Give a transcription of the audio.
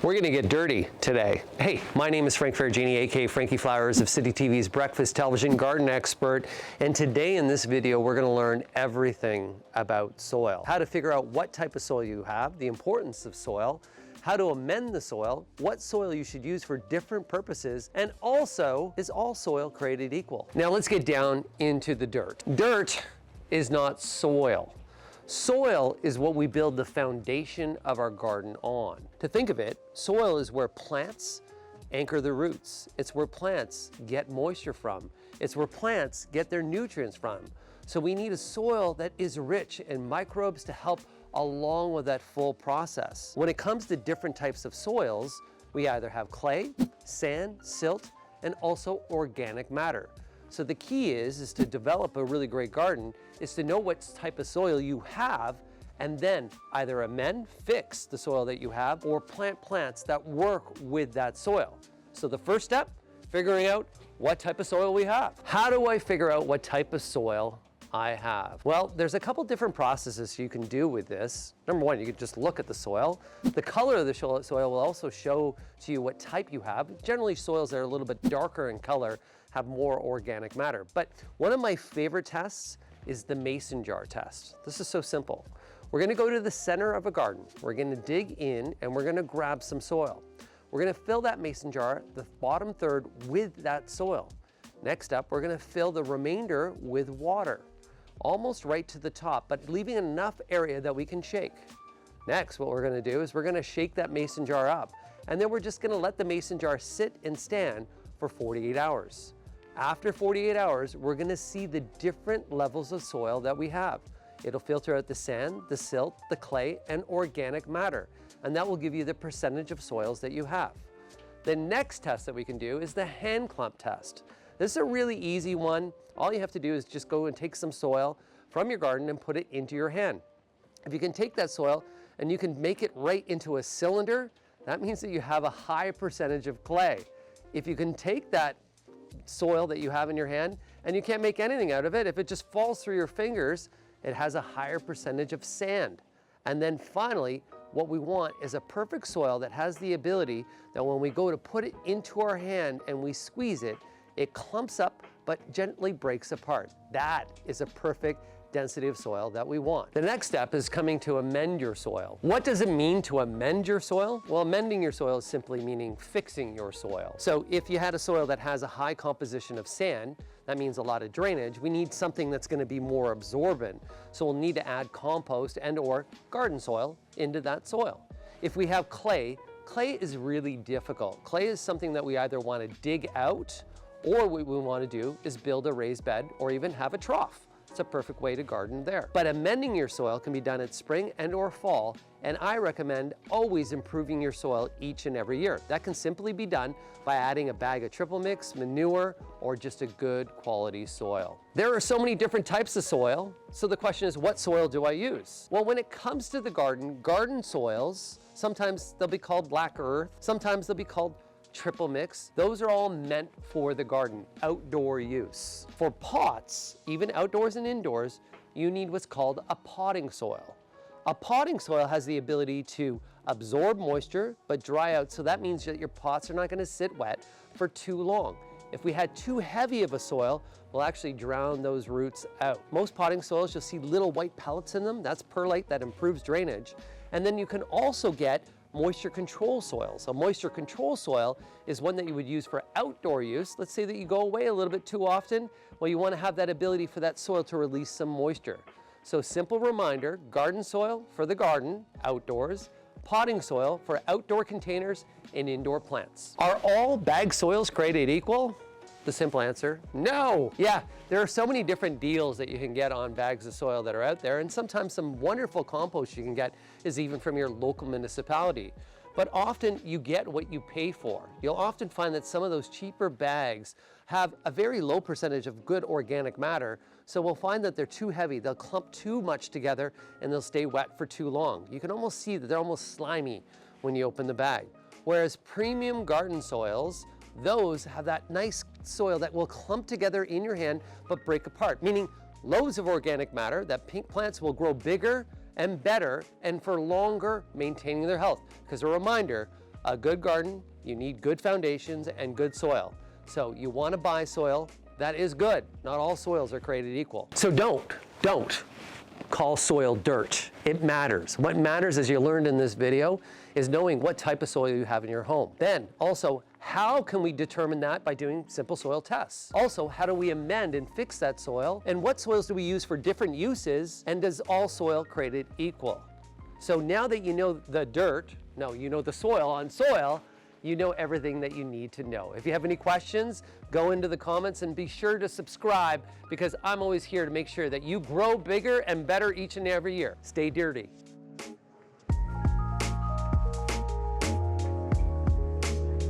We're gonna get dirty today. Hey, my name is Ferragine AKA Frankie Flowers of City TV's Breakfast Television Garden Expert. And today in this video, we're gonna learn everything about soil. How to figure out what type of soil you have, the importance of soil, how to amend the soil, what soil you should use for different purposes, and also, is all soil created equal? Now let's get down into the dirt. Dirt is not soil. Soil is what we build the foundation of our garden on. To think of it, soil is where plants anchor their roots. It's where plants get moisture from. It's where plants get their nutrients from. So we need a soil that is rich in microbes to help along with that full process. When it comes to different types of soils, we either have clay, sand, silt, and also organic matter. So the key is to develop a really great garden is to know what type of soil you have and then either amend, fix the soil that you have or plant plants that work with that soil. So the first step, figuring out what type of soil we have. How do I figure out what type of soil I have? Well, there's a couple different processes you can do with this. Number one, you can just look at the soil. The color of the soil will also show to you what type you have. Generally, soils that are a little bit darker in color have more organic matter. But one of my favorite tests is the mason jar test. This is so simple. We're gonna go to the center of a garden. We're gonna dig in and we're gonna grab some soil. We're gonna fill that mason jar, the bottom third, with that soil. Next up, we're gonna fill the remainder with water, almost right to the top, but leaving enough area that we can shake. Next, what we're gonna do is we're gonna shake that mason jar up, and then we're just gonna let the mason jar sit and stand for 48 hours. After 48 hours, we're gonna see the different levels of soil that we have. It'll filter out the sand, the silt, the clay, and organic matter, and that will give you the percentage of soils that you have. The next test that we can do is the hand clump test. This is a really easy one. All you have to do is just go and take some soil from your garden and put it into your hand. If you can take that soil and you can make it right into a cylinder, that means that you have a high percentage of clay. If you can take that soil that you have in your hand and you can't make anything out of it, if it just falls through your fingers, it has a higher percentage of sand. And then finally, what we want is a perfect soil that has the ability that when we go to put it into our hand and we squeeze it, it clumps up but gently breaks apart. That is a perfect density of soil that we want. The next step is coming to amend your soil. What does it mean to amend your soil? Well, amending your soil is simply meaning fixing your soil. So if you had a soil that has a high composition of sand, that means a lot of drainage, we need something that's gonna be more absorbent. So we'll need to add compost and or garden soil into that soil. If we have clay, clay is really difficult. Clay is something that we either wanna dig out or what we wanna do is build a raised bed or even have a trough. It's a perfect way to garden there. But amending your soil can be done at spring and or fall, and I recommend always improving your soil each and every year. That can simply be done by adding a bag of triple mix, manure, or just a good quality soil. There are so many different types of soil, so the question is, what soil do I use? Well, when it comes to the garden soils, sometimes they'll be called black earth, sometimes they'll be called triple mix. Those are all meant for the garden, outdoor use. For pots, even outdoors and indoors, you need what's called a potting soil. A potting soil has the ability to absorb moisture but dry out, so that means that your pots are not going to sit wet for too long. If we had too heavy of a soil, we'll actually drown those roots out. Most potting soils, you'll see little white pellets in them. That's perlite, that improves drainage. And then you can also get moisture control soils. A moisture control soil is one that you would use for outdoor use. Let's say that you go away a little bit too often. Well, you want to have that ability for that soil to release some moisture. So simple reminder, garden soil for the garden, outdoors, potting soil for outdoor containers and indoor plants. Are all bag soils created equal? The simple answer, no. Yeah, there are so many different deals that you can get on bags of soil that are out there, and sometimes some wonderful compost you can get is even from your local municipality. But often you get what you pay for. You'll often find that some of those cheaper bags have a very low percentage of good organic matter, so we'll find that they're too heavy, they'll clump too much together, and they'll stay wet for too long. You can almost see that they're almost slimy when you open the bag. Whereas premium garden soils, those have that nice soil that will clump together in your hand but break apart, meaning loads of organic matter that pink plants will grow bigger and better and for longer, maintaining their health. Because a reminder, a good garden, you need good foundations and good soil. So you want to buy soil that is good. Not all soils are created equal. So don't call soil dirt. It matters. What matters, as you learned in this video, is knowing what type of soil you have in your home. Then also, how can we determine that? By doing simple soil tests. Also, how do we amend and fix that soil? And what soils do we use for different uses? And does all soil created equal? So now that you know the dirt, no, you know the soil on soil, you know everything that you need to know. If you have any questions, go into the comments and be sure to subscribe, because I'm always here to make sure that you grow bigger and better each and every year. Stay dirty.